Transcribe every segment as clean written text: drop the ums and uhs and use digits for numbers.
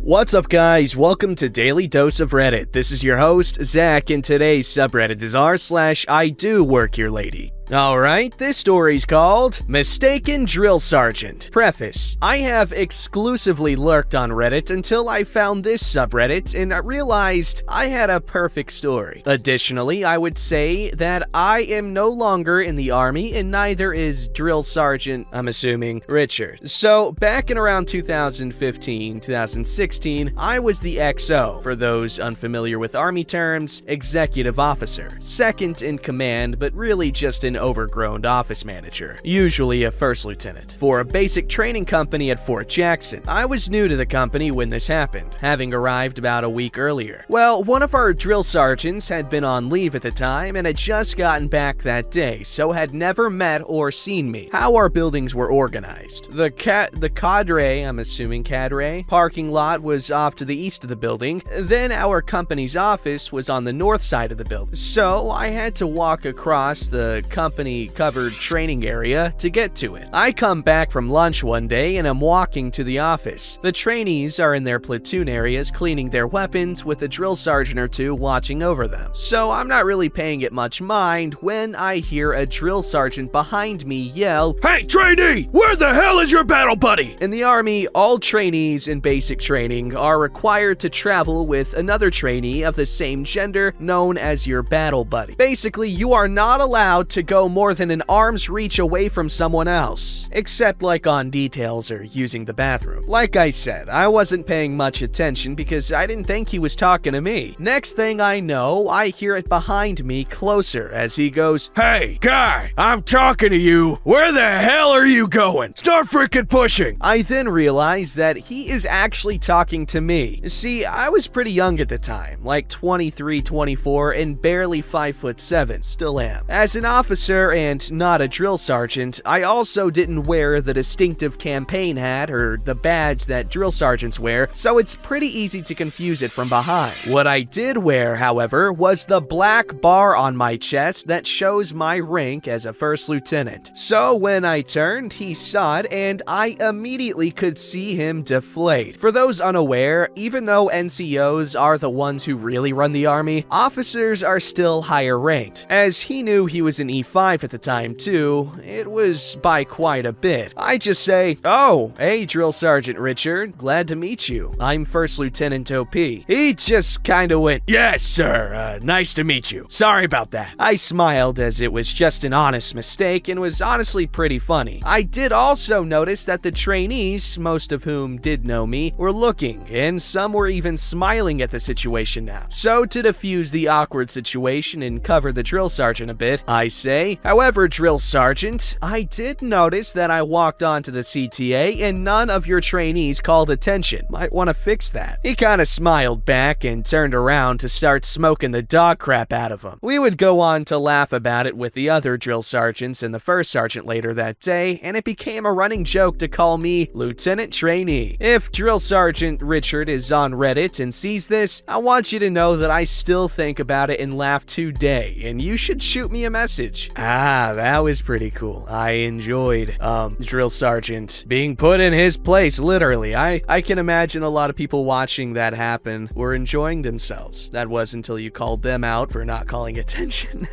What's up, guys? Welcome to Daily Dose of Reddit. This is your host, Zach, and today's subreddit is r/IDoWorkHereLady. Alright, this story's called Mistaken Drill Sergeant. Preface: I have exclusively lurked on Reddit until I found this subreddit and I realized I had a perfect story. Additionally, I would say that I am no longer in the army and neither is Drill Sergeant, I'm assuming, Richard. So, back in around 2015, 2016, I was the XO, for those unfamiliar with army terms, executive officer, second in command, but really just an overgrown office manager, usually a first lieutenant, for a basic training company at Fort Jackson. I was new to the company when this happened, having arrived about a week earlier. Well, one of our drill sergeants had been on leave at the time and had just gotten back that day, so had never met or seen me. How our buildings were organized: the cadre, I'm assuming cadre, parking lot was off to the east of the building, then our company's office was on the north side of the building, so I had to walk across the company-covered training area to get to it. I come back from lunch one day and I'm walking to the office. The trainees are in their platoon areas cleaning their weapons with a drill sergeant or two watching over them. So I'm not really paying it much mind when I hear a drill sergeant behind me yell, "Hey, trainee! Where the hell is your battle buddy?" In the Army, all trainees in basic training are required to travel with another trainee of the same gender known as your battle buddy. Basically, you are not allowed to go more than an arm's reach away from someone else, except like on details or using the bathroom. Like I said, I wasn't paying much attention because I didn't think he was talking to me. Next thing I know, I hear it behind me closer as he goes, "Hey, guy, I'm talking to you. Where the hell are you going? Start freaking pushing." I then realize that he is actually talking to me. See, I was pretty young at the time, like 23, 24, and barely 5'7", still am. As an officer and not a drill sergeant, I also didn't wear the distinctive campaign hat or the badge that drill sergeants wear, so it's pretty easy to confuse it from behind. What I did wear, however, was the black bar on my chest that shows my rank as a first lieutenant. So when I turned, he saw it and I immediately could see him deflate. For those unaware, even though NCOs are the ones who really run the army, officers are still higher ranked. As he knew he was an E5 at the time too, it was by quite a bit. I just say, "Oh, hey Drill Sergeant Richard, glad to meet you. I'm First Lieutenant OP." He just kinda went, "Yes, sir, nice to meet you. Sorry about that." I smiled as it was just an honest mistake and was honestly pretty funny. I did also notice that the trainees, most of whom did know me, were looking, and some were even smiling at the situation now. So to defuse the awkward situation and cover the drill sergeant a bit, I say, "However, Drill Sergeant, I did notice that I walked onto the CTA and none of your trainees called attention. Might want to fix that." He kinda smiled back and turned around to start smoking the dog crap out of him. We would go on to laugh about it with the other drill sergeants and the first sergeant later that day, and it became a running joke to call me Lieutenant Trainee. If Drill Sergeant Richard is on Reddit and sees this, I want you to know that I still think about it and laugh today, and you should shoot me a message. That was pretty cool. I enjoyed, Drill Sergeant being put in his place, literally. I can imagine a lot of people watching that happen were enjoying themselves. That was until you called them out for not calling attention.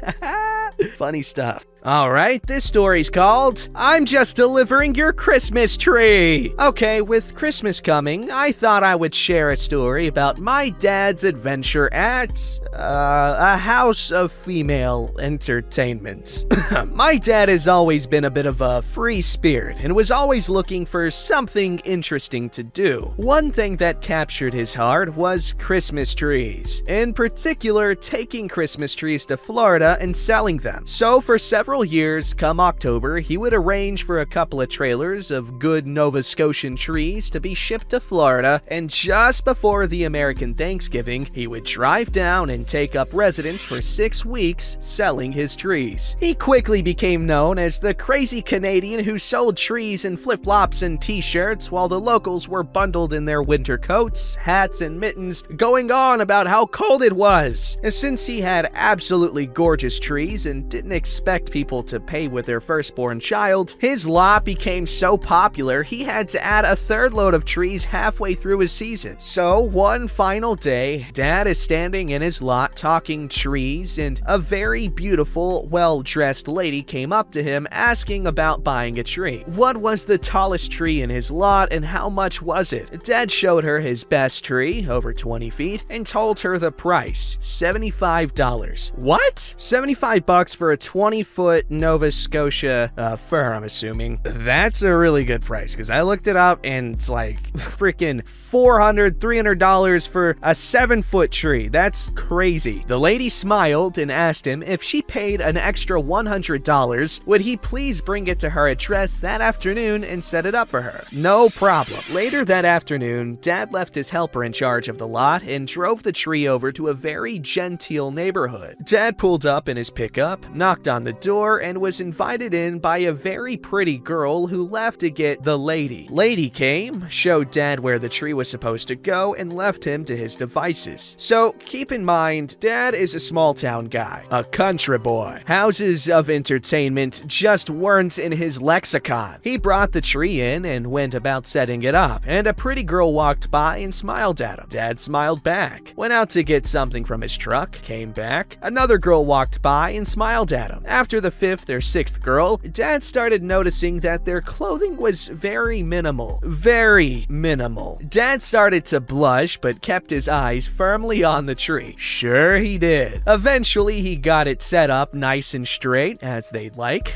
Funny stuff. Alright, this story's called "I'm Just Delivering Your Christmas Tree." Okay, with Christmas coming, I thought I would share a story about my dad's adventure at a house of female entertainment. My dad has always been a bit of a free spirit and was always looking for something interesting to do. One thing that captured his heart was Christmas trees, in particular taking Christmas trees to Florida and selling them. So for several years, come October, he would arrange for a couple of trailers of good Nova Scotian trees to be shipped to Florida, and just before the American Thanksgiving, he would drive down and take up residence for 6 weeks selling his trees. He quickly became known as the crazy Canadian who sold trees in flip-flops and t-shirts while the locals were bundled in their winter coats, hats, and mittens, going on about how cold it was. Since he had absolutely gorgeous trees and didn't expect people people to pay with their firstborn child, his lot became so popular he had to add a third load of trees halfway through his season. So one final day, Dad is standing in his lot talking trees, and a very beautiful, well-dressed lady came up to him asking about buying a tree. What was the tallest tree in his lot and how much was it? Dad showed her his best tree, over 20 feet, and told her the price, $75. What? $75 for a 20-foot Nova Scotia fir, I'm assuming. That's a really good price, because I looked it up and it's like freaking $400, $300 for a 7-foot tree. That's crazy. The lady smiled and asked him if she paid an extra $100, would he please bring it to her address that afternoon and set it up for her. No problem. Later that afternoon, Dad left his helper in charge of the lot and drove the tree over to a very genteel neighborhood. Dad pulled up in his pickup, knocked on the door, and was invited in by a very pretty girl who left to get the lady. Lady came, showed Dad where the tree was supposed to go, and left him to his devices. So keep in mind, Dad is a small town guy, a country boy. Houses of entertainment just weren't in his lexicon. He brought the tree in and went about setting it up, and a pretty girl walked by and smiled at him. Dad smiled back, went out to get something from his truck, came back. Another girl walked by and smiled at him. After the 5th or 6th girl, Dad started noticing that their clothing was very minimal. Very minimal. Dad started to blush, but kept his eyes firmly on the tree. Sure he did. Eventually, he got it set up nice and straight, as they'd like.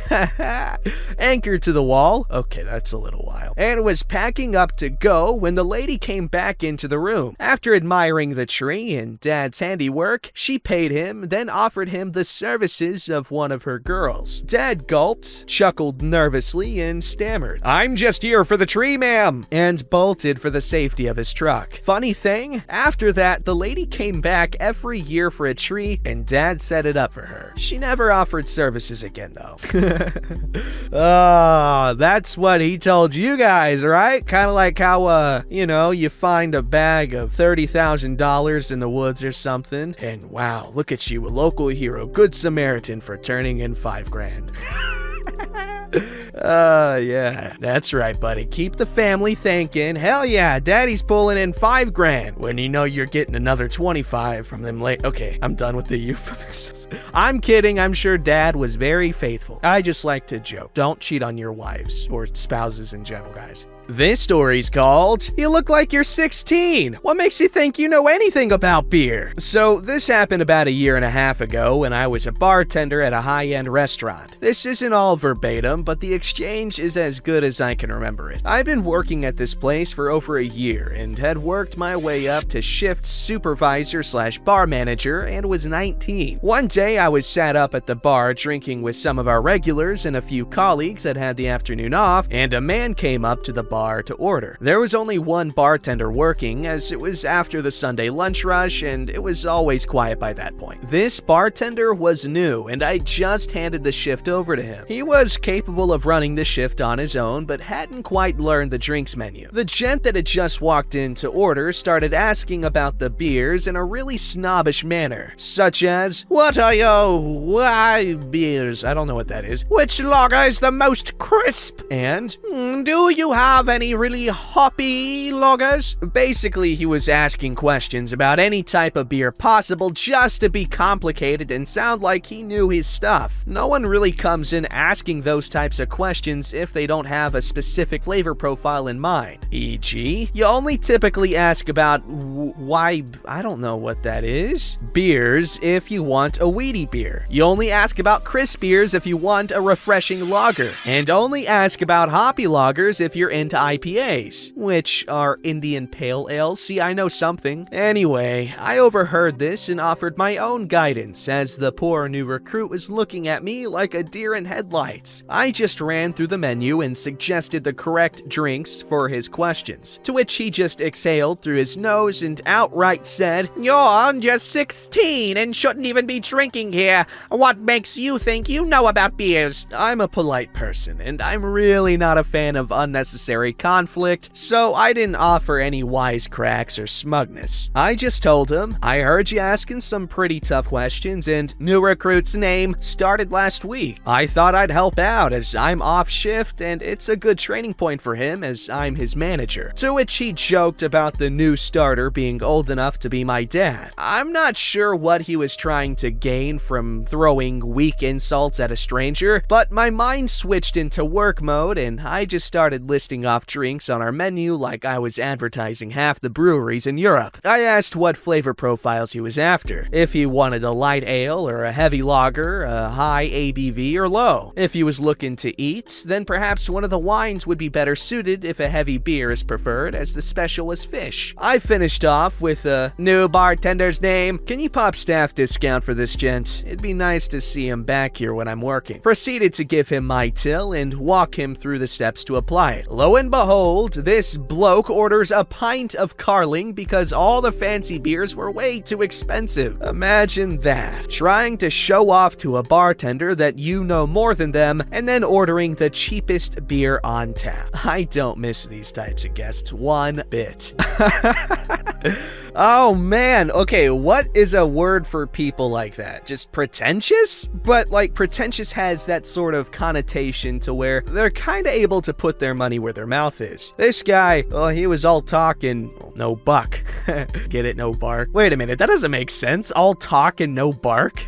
Anchored to the wall. Okay, that's a little while. And was packing up to go when the lady came back into the room. After admiring the tree and Dad's handiwork, she paid him, then offered him the services of one of her girls. Dad gulped, chuckled nervously, and stammered, "I'm just here for the tree, ma'am," and bolted for the safety of his truck. Funny thing, after that, the lady came back every year for a tree, and Dad set it up for her. She never offered services again, though. Oh, that's what he told you guys, right? Kind of like how, you find a bag of $30,000 in the woods or something, and wow, look at you, a local hero, good Samaritan for turning in $5,000. Yeah, that's right, buddy. Keep the family thinking, hell yeah, daddy's pulling in $5,000 when you know you're getting another 25 from them late. Okay, I'm done with the euphemisms. I'm kidding. I'm sure Dad was very faithful. I just like to joke. Don't cheat on your wives or spouses in general, guys. This story's called, "You Look Like You're 16. What makes you think you know anything about beer?" So this happened about a year and a half ago when I was a bartender at a high-end restaurant. This isn't all verbatim, but the exchange is as good as I can remember it. I've been working at this place for over a year and had worked my way up to shift supervisor/bar manager and was 19. One day I was sat up at the bar drinking with some of our regulars and a few colleagues that had the afternoon off, and a man came up to the bar to order. There was only one bartender working, as it was after the Sunday lunch rush and it was always quiet by that point. This bartender was new and I just handed the shift over to him. He was capable of running the shift on his own, but hadn't quite learned the drinks menu. The gent that had just walked in to order started asking about the beers in a really snobbish manner, such as, "What are your beers?" I don't know what that is. "Which lager is the most crisp?" And, "Do you have any really hoppy lagers?" Basically, he was asking questions about any type of beer possible just to be complicated and sound like he knew his stuff. No one really comes in asking those types of questions if they don't have a specific flavor profile in mind. E.g., you only typically ask about I don't know what that is. Beers if you want a weedy beer. You only ask about crisp beers if you want a refreshing lager. And only ask about hoppy lagers if you're into IPAs, which are Indian Pale Ales. See, I know something. Anyway, I overheard this and offered my own guidance as the poor new recruit was looking at me like a deer in headlights. I just ran through the menu and suggested the correct drinks for his questions, to which he just exhaled through his nose and outright said, "You're just 16 and shouldn't even be drinking here. What makes you think you know about beers?" I'm a polite person, and I'm really not a fan of unnecessary conflict, so I didn't offer any wisecracks or smugness. I just told him, "I heard you asking some pretty tough questions, and new recruit's name started last week. I thought I'd help out as I'm off shift, and it's a good training point for him as I'm his manager." To which he joked about the new starter being old enough to be my dad. I'm not sure what he was trying to gain from throwing weak insults at a stranger, but my mind switched into work mode and I just started listing off drinks on our menu like I was advertising half the breweries in Europe. I asked what flavor profiles he was after, if he wanted a light ale or a heavy lager, a high ABV or low. If he was looking to eat, then perhaps one of the wines would be better suited if a heavy beer is preferred, as the special was fish. I finished off with a new bartender's name. "Can you pop staff discount for this gent? It'd be nice to see him back here when I'm working." Proceeded to give him my till and walk him through the steps to apply it. Lo and behold, this bloke orders a pint of Carling because all the fancy beers were way too expensive. Imagine that. Trying to show off to a bartender that you know more than them and then ordering the cheapest beer on tap. I don't miss these types of guests one bit. Oh man, okay, what is a word for people like that? Just pretentious? But like pretentious has that sort of connotation to where they're kind of able to put their money where their mouth is. This guy, well, he was all talk and no buck. Get it? No bark. Wait a minute, that doesn't make sense. All talk and no bark?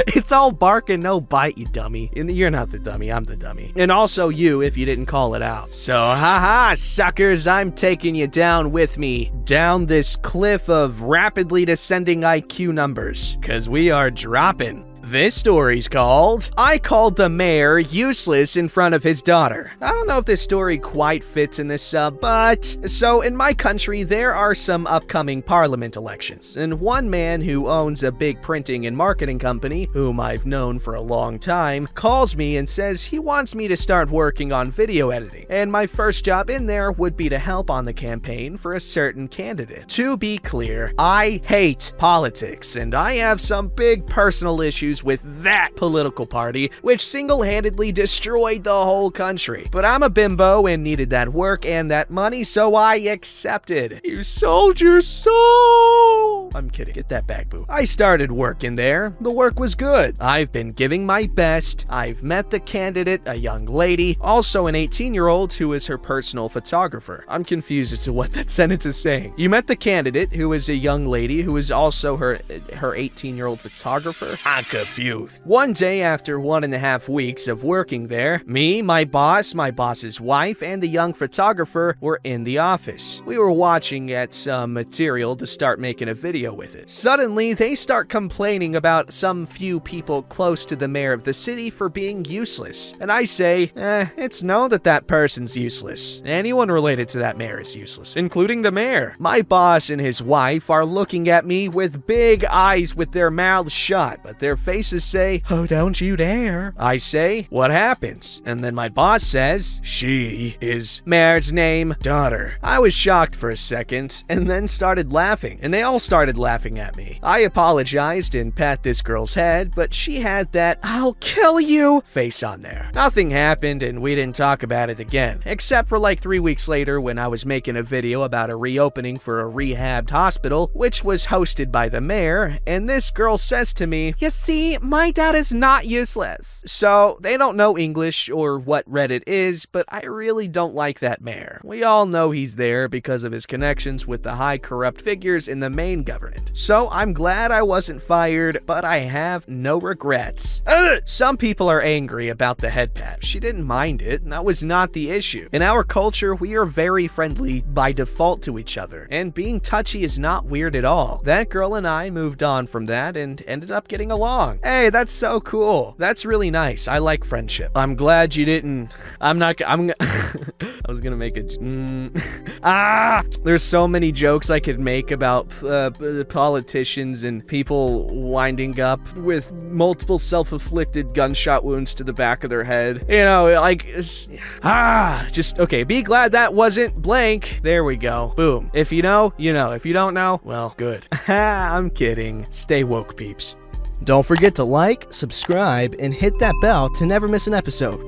It's all bark and no bite, you dummy. And you're not the dummy, I'm the dummy. And also you if you didn't call it out. So haha, suckers, I'm taking you down with me. Down this cliff of rapidly descending IQ numbers, cause we are dropping. This story's called, "I Called the Mayor Useless in Front of His Daughter." I don't know if this story quite fits in this sub, but so in my country, there are some upcoming parliament elections, and one man who owns a big printing and marketing company, whom I've known for a long time, calls me and says he wants me to start working on video editing, and my first job in there would be to help on the campaign for a certain candidate. To be clear, I hate politics, and I have some big personal issues with that political party, which single-handedly destroyed the whole country. But I'm a bimbo and needed that work and that money, so I accepted. You sold your soul! I'm kidding. Get that back, boo. I started working there. The work was good. I've been giving my best. I've met the candidate, a young lady, also an 18-year-old who is her personal photographer. I'm confused as to what that sentence is saying. You met the candidate, who is a young lady who is also her 18-year-old photographer? I'm confused. One day after 1.5 weeks of working there, me, my boss's wife, and the young photographer were in the office. We were watching at some material to start making a video with it. Suddenly, they start complaining about some few people close to the mayor of the city for being useless. And I say, it's known that that person's useless. Anyone related to that mayor is useless, including the mayor. My boss and his wife are looking at me with big eyes with their mouths shut, but their faces say, "Oh, don't you dare." I say, "What happens?" And then my boss says, "She is mayor's name, daughter." I was shocked for a second and then started laughing, and they all started laughing at me. I apologized and pat this girl's head, but she had that "I'll kill you" face on there. Nothing happened and we didn't talk about it again, except for like 3 weeks later when I was making a video about a reopening for a rehabbed hospital, which was hosted by the mayor, and this girl says to me, "You see, my dad is not useless." So they don't know English or what Reddit is, but I really don't like that mayor. We all know he's there because of his connections with the high corrupt figures in the main government. So I'm glad I wasn't fired, but I have no regrets. Some people are angry about the head pat. She didn't mind it, and that was not the issue. In our culture, we are very friendly by default to each other, and being touchy is not weird at all. That girl and I moved on from that and ended up getting along. Hey, that's so cool. That's really nice. I like friendship. I'm glad you didn't. I was gonna make a. There's so many jokes I could make about politicians and people winding up with multiple self-inflicted gunshot wounds to the back of their head. You know, like, just, okay, be glad that wasn't blank. There we go. Boom. If you know, you know. If you don't know, well, good. I'm kidding. Stay woke, peeps. Don't forget to like, subscribe, and hit that bell to never miss an episode.